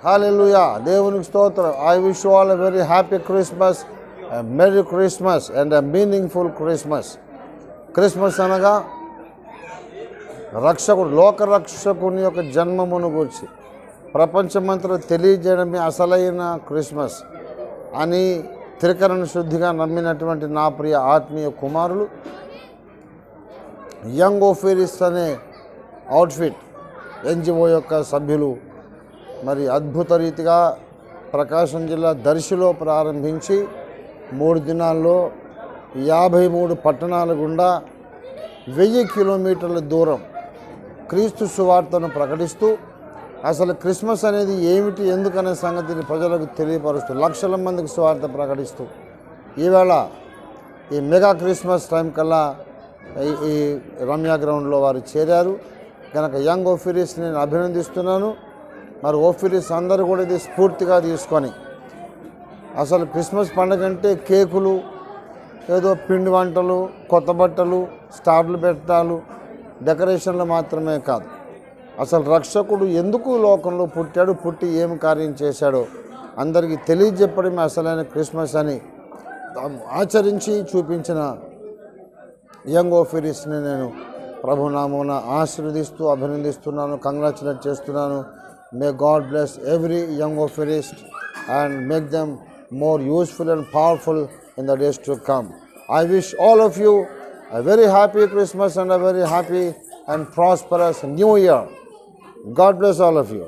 హల్లెలూయా, దేవునికి స్తోత్రం. I wish you all a very happy Christmas, merry Christmas and a meaningful Christmas. Christmas అనగా రక్షకుడు, లోకరక్షకుని యొక్క జన్మమును గురించి ప్రపంచమంతా తెలియజేయడమే అసలైన క్రిస్మస్ అని త్రికరణ శుద్ధిగా నమ్మినటువంటి నా ప్రియ ఆత్మీయ కుమారులు యంగ్ ఓఫీరిస్ అనే అవుట్ఫిట్ ఎన్జిఓ యొక్క సభ్యులు మరి అద్భుత రీతిగా ప్రకాశం జిల్లా దర్శిలో ప్రారంభించి 3 దినాల్లో 53 పట్టణాల గుండా 1000 కిలోమీటర్ల దూరం క్రీస్తు సువార్తను ప్రకటిస్తూ అసలు క్రిస్మస్ అనేది ఏమిటి, ఎందుకనే సంగతిని ప్రజలకు తెలియపరుస్తూ లక్షల మందికి సువార్త ప్రకటిస్తూ ఈవేళ ఈ మెగా క్రిస్మస్ టైం కల్లా ఈ రమ్యా గ్రౌండ్లో వారు చేరారు కనుక యంగ్ ఓఫీరిస్ నేను అభినందిస్తున్నాను. మరి ఓఫీరిస్ అందరూ కూడా ఇది స్ఫూర్తిగా తీసుకొని అసలు క్రిస్మస్ పండుగ అంటే కేకులు, ఏదో పిండి వంటలు, కొత్త బట్టలు, స్టార్లు పెట్టాలు, డెకరేషన్లు మాత్రమే కాదు, అసలు రక్షకుడు ఎందుకు లోకంలో పుట్టాడు, పుట్టి ఏం కార్యం చేశాడో అందరికీ తెలియజెప్పడమే అసలైన క్రిస్మస్ అని ఆచరించి చూపించిన యంగ్ ఓఫీరిస్ని నేను ప్రభునామమున ఆశీర్వదిస్తూ అభినందిస్తున్నాను, కంగ్రాచులేట్ చేస్తున్నాను. May God bless every young ఓఫీరిస్ట్ and make them more useful and powerful in the days to come. I wish all of you a very happy Christmas and a very happy and prosperous New Year. God bless all of you.